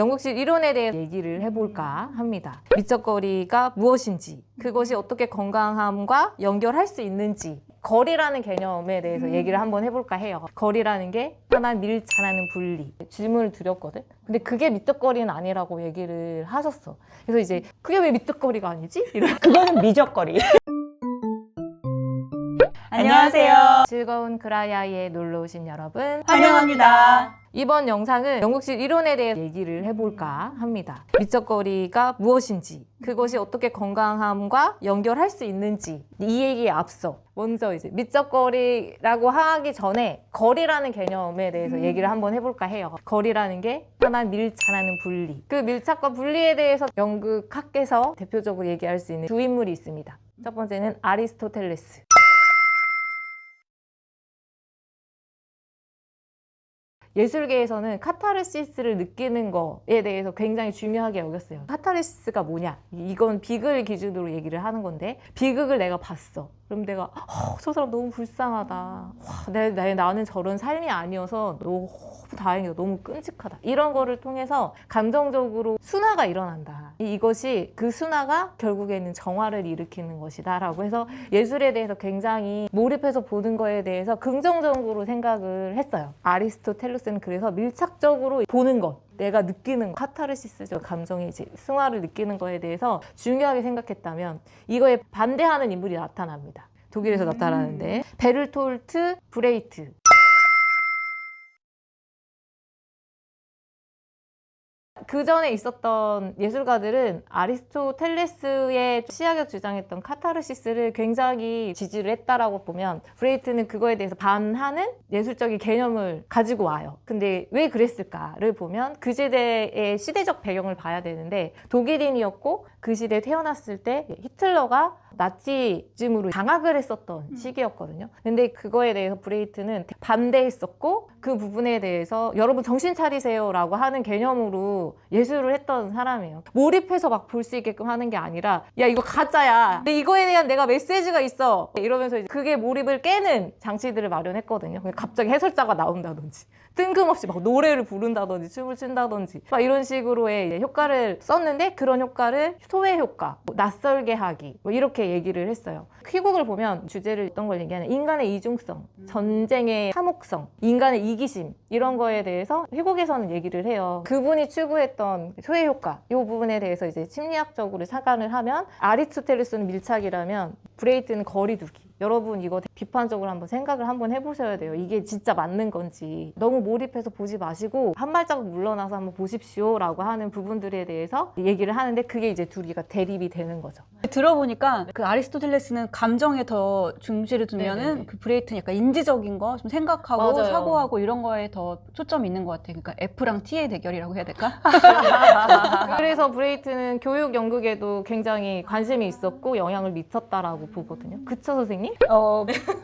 영국식 이론에 대해 얘기를 해볼까 합니다. 미적거리가 무엇인지, 그것이 어떻게 건강함과 연결할 수 있는지, 거리라는 개념에 대해서 얘기를 한번 해볼까 해요. 거리라는 게 하나 밀착하는 분리. 질문을 드렸거든. 근데 그게 미적거리는 아니라고 얘기를 하셨어. 그래서 이제 그게 왜 미적거리가 아니지? 그거는 미적거리. 안녕하세요. 즐거운 그라야이에 놀러 오신 여러분, 환영합니다. 이번 영상은 영국식 이론에 대해 얘기를 해볼까 합니다. 미적거리가 무엇인지, 그것이 어떻게 건강함과 연결할 수 있는지, 이 얘기에 앞서 먼저 이제 미적거리라고 하기 전에 거리라는 개념에 대해서 얘기를 한번 해볼까 해요. 거리라는 게 하나 밀착하는 분리. 그 밀착과 분리에 대해서 연극학에서 대표적으로 얘기할 수 있는 두 인물이 있습니다. 첫 번째는 아리스토텔레스. 예술계에서는 카타르시스를 느끼는 거에 대해서 굉장히 중요하게 여겼어요. 카타르시스가 뭐냐? 이건 비극을 기준으로 얘기를 하는 건데, 비극을 내가 봤어. 그럼 내가 저 사람 너무 불쌍하다. 나는 저런 삶이 아니어서 너무 다행이다. 너무 끔찍하다. 이런 거를 통해서 감정적으로 순화가 일어난다. 이것이 그 순화가 결국에는 정화를 일으키는 것이다 라고 해서 예술에 대해서 굉장히 몰입해서 보는 거에 대해서 긍정적으로 생각을 했어요. 아리스토텔레스는 그래서 밀착적으로 보는 것, 내가 느끼는 카타르시스적 감정이 이제 승화를 느끼는 거에 대해서 중요하게 생각했다면 이거에 반대하는 인물이 나타납니다. 독일에서 나타나는데 베를톨트 브레이트. 그 전에 있었던 예술가들은 아리스토텔레스의 시학에 주장했던 카타르시스를 굉장히 지지를 했다라고 보면, 브레이트는 그거에 대해서 반하는 예술적인 개념을 가지고 와요. 근데 왜 그랬을까를 보면 그 시대의 시대적 배경을 봐야 되는데, 독일인이었고 그 시대에 태어났을 때 히틀러가 나치즘으로 장악을 했었던 시기였거든요. 근데 그거에 대해서 브레이트는 반대했었고, 그 부분에 대해서 여러분 정신 차리세요 라고 하는 개념으로 예술을 했던 사람이에요. 몰입해서 막 볼 수 있게끔 하는 게 아니라, 야 이거 가짜야, 이거에 대한 내가 메시지가 있어, 이러면서 이제 그게 몰입을 깨는 장치들을 마련했거든요. 갑자기 해설자가 나온다든지 뜬금없이 막 노래를 부른다든지 춤을 춘다든지 막 이런 식으로의 효과를 썼는데, 그런 효과를 소외 효과, 낯설게 하기, 뭐 이렇게 얘기를 했어요. 희곡을 보면 주제를 어떤 걸 얘기하는 인간의 이중성, 전쟁의 참혹성, 인간의 이기심, 이런 거에 대해서 희곡에서는 얘기를 해요. 그분이 추구했던 소외 효과, 이 부분에 대해서 이제 심리학적으로 사관을 하면, 아리스토텔레스는 밀착이라면 브레이트는 거리두기. 여러분 이거 비판적으로 한번 생각을 한번 해보셔야 돼요. 이게 진짜 맞는 건지. 너무 몰입해서 보지 마시고 한 발자국 물러나서 한번 보십시오 라고 하는 부분들에 대해서 얘기를 하는데, 그게 이제 둘이가 대립이 되는 거죠. 들어보니까 그 아리스토텔레스는 감정에 더 중시를 두면은 네네네. 그 브레이트는 약간 인지적인 거 좀 생각하고 맞아요. 사고하고 이런 거에 더 초점이 있는 것 같아요. 그러니까 F랑 T의 대결이라고 해야 될까? 그래서 브레이트는 교육 연극에도 굉장히 관심이 있었고 영향을 미쳤다라고 보거든요. 그쵸 선생님?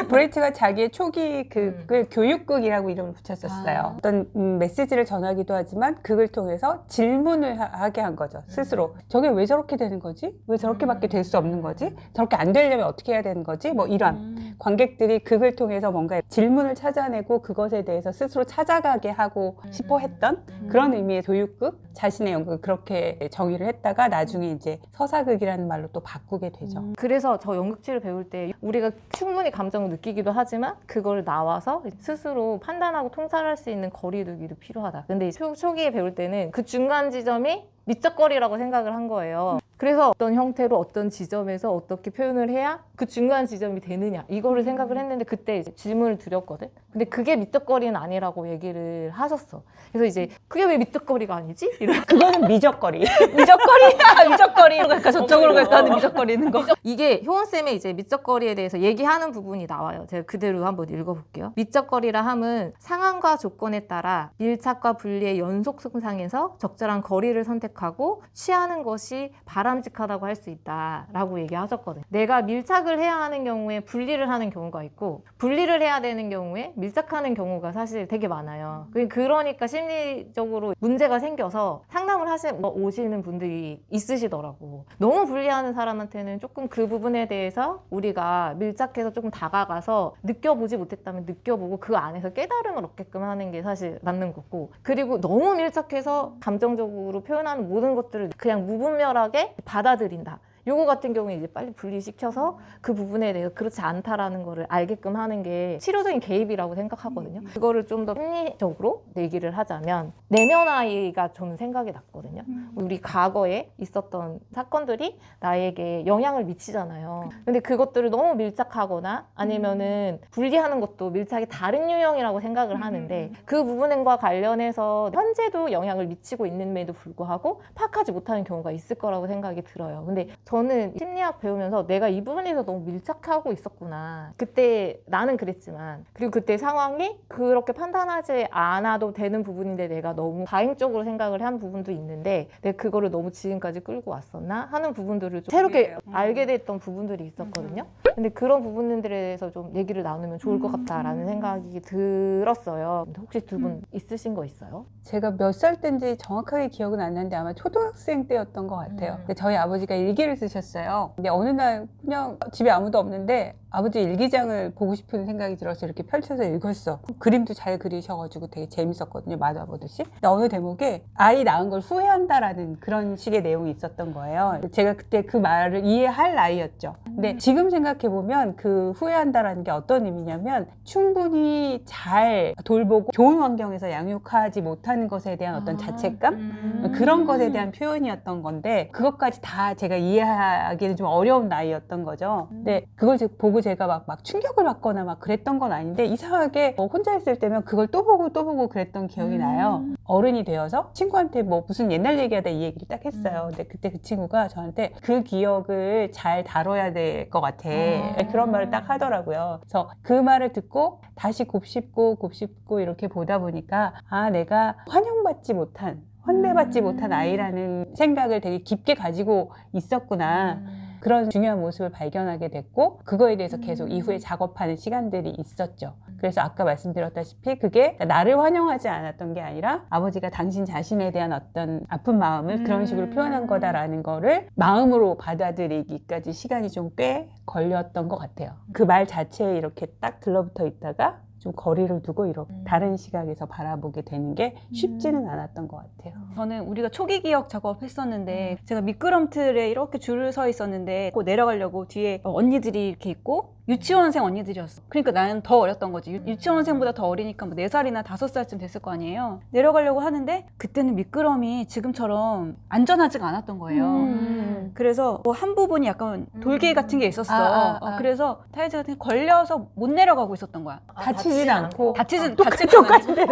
브레이트가 자기의 초기 극을 교육극이라고 이름을 붙였었어요. 어떤 메시지를 전하기도 하지만 극을 통해서 질문을 하게 한 거죠. 스스로. 저게 왜 저렇게 되는 거지? 왜 저렇게밖에 될 수 없는 거지? 저렇게 안 되려면 어떻게 해야 되는 거지? 뭐 이런 관객들이 극을 통해서 뭔가 질문을 찾아내고 그것에 대해서 스스로 찾아가게 하고 싶어 했던 그런 의미의 교육극, 자신의 연극을 그렇게 정의를 했다가 나중에 이제 서사극이라는 말로 또 바꾸게 되죠. 그래서 저 연극치를 배울 때 우리가 충분히 감정을 느끼기도 하지만 그걸 나와서 스스로 판단하고 통찰할 수 있는 거리두기도 필요하다. 근데 초기에 배울 때는 그 중간 지점이 미적거리라고 생각을 한 거예요. 그래서 어떤 형태로 어떤 지점에서 어떻게 표현을 해야 그 중간 지점이 되느냐, 이거를 생각을 했는데, 그때 이제 질문을 드렸거든. 근데 그게 미적거리는 아니라고 얘기를 하셨어. 그래서 이제 그게 왜 미적거리가 아니지? 그거는 미적거리. 미적거리. 그러니까 저쪽으로 가서 하는 미적거리는 거. 이게 효원쌤의 이제 미적거리에 대해서 얘기하는 부분이 나와요. 제가 그대로 한번 읽어볼게요. 미적거리라 함은 상황과 조건에 따라 밀착과 분리의 연속 손상에서 적절한 거리를 선택하고 취하는 것이 바람 바람직하다고 할 수 있다라고 얘기하셨거든요. 내가 밀착을 해야 하는 경우에 분리를 하는 경우가 있고 분리를 해야 되는 경우에 밀착하는 경우가 사실 되게 많아요. 그러니까 심리적으로 문제가 생겨서 상담을 오시는 분들이 있으시더라고. 너무 분리하는 사람한테는 조금 그 부분에 대해서 우리가 밀착해서 조금 다가가서 느껴보지 못했다면 느껴보고 그 안에서 깨달음을 얻게끔 하는 게 사실 맞는 거고, 그리고 너무 밀착해서 감정적으로 표현하는 모든 것들을 그냥 무분별하게 받아들인다. 요거 같은 경우에 이제 빨리 분리시켜서 그 부분에 대해서 그렇지 않다라는 거를 알게끔 하는 게 치료적인 개입이라고 생각하거든요. 그거를 좀 더 심리적으로 얘기를 하자면 내면아이가 저는 생각이 났거든요. 우리 과거에 있었던 사건들이 나에게 영향을 미치잖아요. 근데 그것들을 너무 밀착하거나 아니면은 분리하는 것도 밀착이 다른 유형이라고 생각을 하는데 그 부분과 관련해서 현재도 영향을 미치고 있는데도 불구하고 파악하지 못하는 경우가 있을 거라고 생각이 들어요. 근데 저는 심리학 배우면서 내가 이 부분에서 너무 밀착하고 있었구나. 그때 나는 그랬지만, 그리고 그때 상황이 그렇게 판단하지 않아도 되는 부분인데 내가 너무 다행적으로 생각을 한 부분도 있는데 내가 그거를 너무 지금까지 끌고 왔었나 하는 부분들을 좀 새롭게 알게 됐던 부분들이 있었거든요. 근데 그런 부분들에 대해서 좀 얘기를 나누면 좋을 것 같다라는 생각이 들었어요. 근데 혹시 두 분 있으신 거 있어요? 제가 몇 살 때인지 정확하게 기억은 안 나는데 아마 초등학생 때였던 것 같아요. 근데 저희 아버지가 일기를 쓰셨어요. 근데 어느 날 그냥 집에 아무도 없는데 아버지 일기장을 보고 싶은 생각이 들어서 이렇게 펼쳐서 읽었어. 그림도 잘 그리셔가지고 되게 재밌었거든요. 만화보듯이. 근데 어느 대목에 아이 낳은 걸 후회한다라는 그런 식의 내용이 있었던 거예요. 제가 그때 그 말을 이해할 나이였죠. 근데 지금 생각해보면 그 후회한다라는 게 어떤 의미냐면 충분히 잘 돌보고 좋은 환경에서 양육하지 못하는 것에 대한 어떤 자책감? 그런 것에 대한 표현이었던 건데 그것까지 다 제가 이해하기는 좀 어려운 나이였던 거죠. 근데 그걸 보고 제가 막 충격을 받거나 막 그랬던 건 아닌데 이상하게 혼자 있을 때면 그걸 또 보고 그랬던 기억이 나요. 어른이 되어서 친구한테 뭐 무슨 옛날 얘기하다 이 얘기를 딱 했어요. 근데 그때 그 친구가 저한테 그 기억을 잘 다뤄야 될 것 같아. 그런 말을 딱 하더라고요. 그래서 그 말을 듣고 다시 곱씹고 이렇게 보다 보니까 아, 내가 환영받지 못한 환대받지 못한 아이라는 생각을 되게 깊게 가지고 있었구나. 그런 중요한 모습을 발견하게 됐고 그거에 대해서 계속 이후에 작업하는 시간들이 있었죠. 그래서 아까 말씀드렸다시피 그게 나를 환영하지 않았던 게 아니라 아버지가 당신 자신에 대한 어떤 아픈 마음을 그런 식으로 표현한 거다라는 거를 마음으로 받아들이기까지 시간이 좀 꽤 걸렸던 것 같아요. 그 말 자체에 이렇게 딱 들러붙어 있다가 좀 거리를 두고 이렇게 다른 시각에서 바라보게 되는 게 쉽지는 않았던 것 같아요. 저는 우리가 초기 기억 작업했었는데 제가 미끄럼틀에 이렇게 줄을 서 있었는데 내려가려고 뒤에 언니들이 이렇게 있고 유치원생 언니들이었어. 그러니까 나는 더 어렸던 거지. 유치원생보다 더 어리니까 뭐 4살이나 5살쯤 됐을 거 아니에요. 내려가려고 하는데 그때는 미끄럼이 지금처럼 안전하지가 않았던 거예요. 그래서 뭐 한 부분이 약간 돌길 같은 게 있었어. 그래서 타이즈가 걸려서 못 내려가고 있었던 거야. 다치진 않고 다치진 똑같은데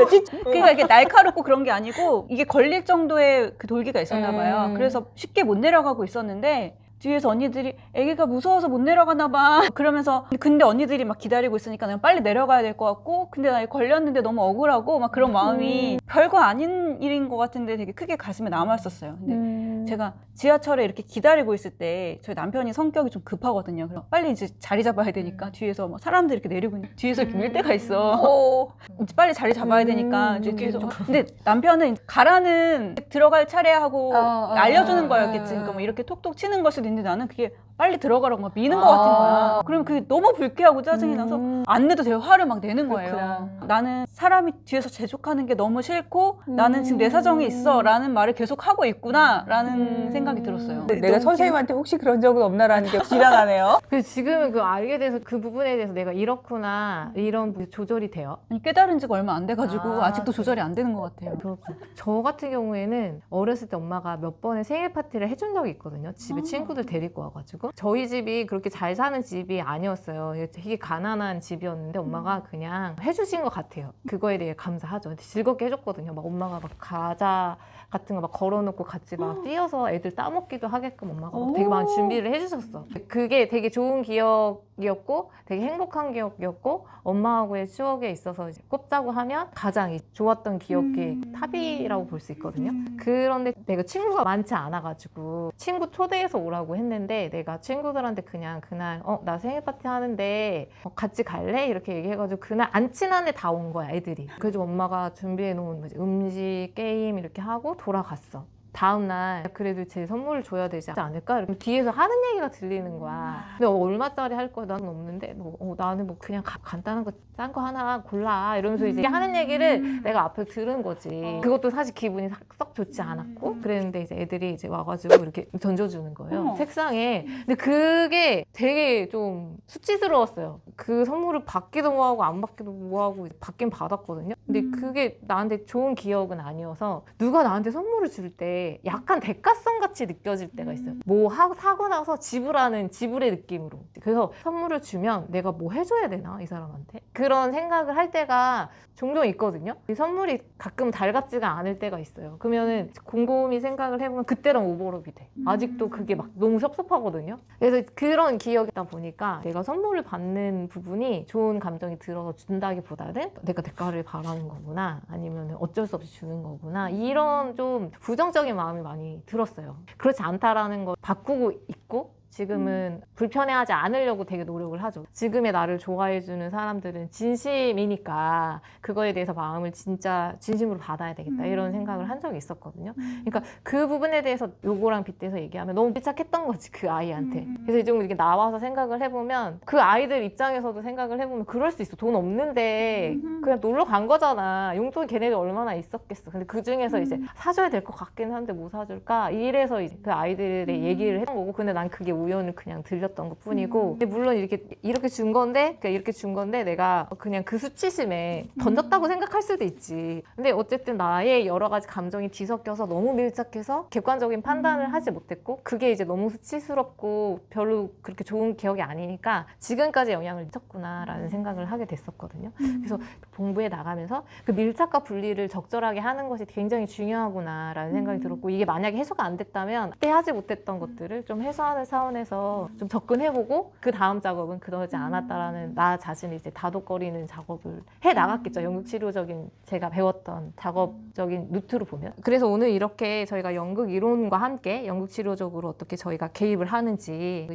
그러니까 이게 날카롭고 그런 게 아니고 이게 걸릴 정도의 그 돌기가 있었나 봐요. 그래서 쉽게 못 내려가고 있었는데 뒤에서 언니들이 애기가 무서워서 못 내려가나 봐 그러면서 근데 언니들이 막 기다리고 있으니까 내가 빨리 내려가야 될 것 같고 근데 나 걸렸는데 너무 억울하고 막 그런 마음이 별거 아닌 일인 것 같은데 되게 크게 가슴에 남았었어요. 근데 제가 지하철에 이렇게 기다리고 있을 때 저희 남편이 성격이 좀 급하거든요. 그래서 빨리 이제 자리 잡아야 되니까 뒤에서 막 사람들이 이렇게 내리고 있는 뒤에서 이렇게 밀 때가 있어. 이제 빨리 자리 잡아야 되니까 이제 뒤에서 근데 남편은 가라는 들어갈 차례 하고 알려주는 거였겠지. 그러니까 뭐 이렇게 톡톡 치는 걸 수도 있는데 나는 그게 빨리 들어가라고 막 미는 것 같은 거야. 그러면 그게 너무 불쾌하고 짜증이 나서 안 내도 되고 화를 막 내는 거예요. 그렇구나. 나는 사람이 뒤에서 재촉하는 게 너무 싫고 나는 지금 내 사정이 있어 라는 말을 계속 하고 있구나 라는 생각이 들었어요. 내가 선생님한테 혹시 그런 적은 없나라는 게 지나가네요. 그 지금은 그 알게 돼서 그 부분에 대해서 내가 이렇구나 이런 조절이 돼요. 아니, 깨달은 지가 얼마 안 돼가지고 아직도 그래. 조절이 안 되는 것 같아요. 그렇군. 저 같은 경우에는 어렸을 때 엄마가 몇 번의 생일 파티를 해준 적이 있거든요. 집에 친구들 데리고 와가지고 저희 집이 그렇게 잘 사는 집이 아니었어요. 되게 가난한 집이었는데 엄마가 그냥 해주신 것 같아요. 그거에 대해 감사하죠. 즐겁게 해줬거든요. 막 엄마가 막 과자 같은 거 막 걸어놓고 같이 막 띄어서 애들 따먹기도 하게끔 엄마가 오. 되게 많은 준비를 해주셨어. 그게 되게 좋은 기억이었고 되게 행복한 기억이었고 엄마하고의 추억에 있어서 이제 꼽자고 하면 가장 좋았던 기억이 탑이라고 볼 수 있거든요. 그런데 내가 친구가 많지 않아가지고 친구 초대해서 오라고 했는데 내가 친구들한테 그냥 그날 나 생일 파티 하는데 같이 갈래? 이렇게 얘기해가지고 그날 안 친한 애 다 온 거야 애들이. 그래서 엄마가 준비해 놓은 음식 게임 이렇게 하고 돌아갔어. 다음날 그래도 제 선물을 줘야 되지 않을까? 이렇게 뒤에서 하는 얘기가 들리는 거야. 근데 얼마짜리 할 거야? 나는 없는데 나는 뭐 그냥 간단한 거 싼 거 하나 골라 이러면서 이제 하는 얘기를 내가 앞에 들은 거지. 그것도 사실 기분이 썩 좋지 않았고 그랬는데 이제 애들이 이제 와가지고 이렇게 던져주는 거예요. 책상에. 근데 그게 되게 좀 수치스러웠어요. 그 선물을 받기도 뭐하고 안 받기도 뭐하고 받긴 받았거든요. 근데 그게 나한테 좋은 기억은 아니어서 누가 나한테 선물을 줄 때 약간 대가성 같이 느껴질 때가 있어요. 뭐 사고 나서 지불의 느낌으로. 그래서 선물을 주면 내가 뭐 해줘야 되나 이 사람한테? 그런 생각을 할 때가 종종 있거든요. 이 선물이 가끔 달갑지가 않을 때가 있어요. 그러면은 곰곰이 생각을 해보면 그때랑 오버랩이 돼. 아직도 그게 막 너무 섭섭하거든요. 그래서 그런 기억이다 보니까 내가 선물을 받는 부분이 좋은 감정이 들어서 준다기보다는 내가 대가를 바라는 거구나 아니면 어쩔 수 없이 주는 거구나 이런 좀 부정적인 마음이 많이 들었어요. 그렇지 않다라는 걸 바꾸고 있고 지금은 불편해하지 않으려고 되게 노력을 하죠. 지금의 나를 좋아해주는 사람들은 진심이니까 그거에 대해서 마음을 진짜 진심으로 받아야 되겠다 이런 생각을 한 적이 있었거든요. 그러니까 그 부분에 대해서 요거랑 빗대서 얘기하면 너무 밀착했던 거지 그 아이한테. 그래서 좀 이렇게 나와서 생각을 해보면 그 아이들 입장에서도 생각을 해보면 그럴 수 있어. 돈 없는데 그냥 놀러 간 거잖아. 용돈 걔네들 얼마나 있었겠어. 근데 그 중에서 이제 사줘야 될 것 같긴 한데 뭐 사줄까? 이래서 이제 그 아이들의 얘기를 했던 거고 근데 난 그게 우연을 그냥 들렸던 것 뿐이고 근데 물론 이렇게 준 건데 내가 그냥 그 수치심에 던졌다고 생각할 수도 있지. 근데 어쨌든 나의 여러 가지 감정이 뒤섞여서 너무 밀착해서 객관적인 판단을 하지 못했고 그게 이제 너무 수치스럽고 별로 그렇게 좋은 기억이 아니니까 지금까지 영향을 미쳤구나라는 생각을 하게 됐었거든요. 그래서 본부에 나가면서 그 밀착과 분리를 적절하게 하는 것이 굉장히 중요하구나라는 생각이 들었고 이게 만약에 해소가 안 됐다면 그때 하지 못했던 것들을 좀 해소하는 차원에서 좀 접근해보고 그 다음 작업은 그러지 않았다라는 나 자신이 이제 다독거리는 작업을 해 나갔겠죠. 연극 치료적인 제가 배웠던 작업적인 루트로 보면. 그래서 오늘 이렇게 저희가 연극 이론과 함께 연극 치료적으로 어떻게 저희가 개입을 하는지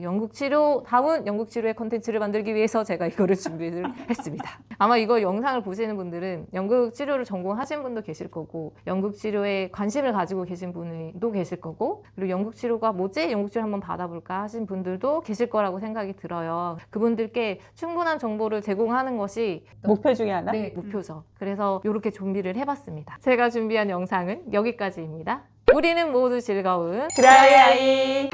다운 연극 치료의 콘텐츠를 만들기 위해서 제가 이거를 준비를 했습니다. 아마 이거 영상을 보시는 분들은 연극 치료를 전공하신 분도 계실 거고 연극 치료에 관심을 가지고 계신 분도 계실 거고 그리고 연극 치료가 뭐지? 연극 치료 한번 받아볼까 하신 분들도 계실 거라고 생각이 들어요. 그분들께 충분한 정보를 제공하는 것이 목표 중에 하나? 네, 목표죠. 그래서 이렇게 준비를 해봤습니다. 제가 준비한 영상은 여기까지입니다. 우리는 모두 즐거운 드라이아이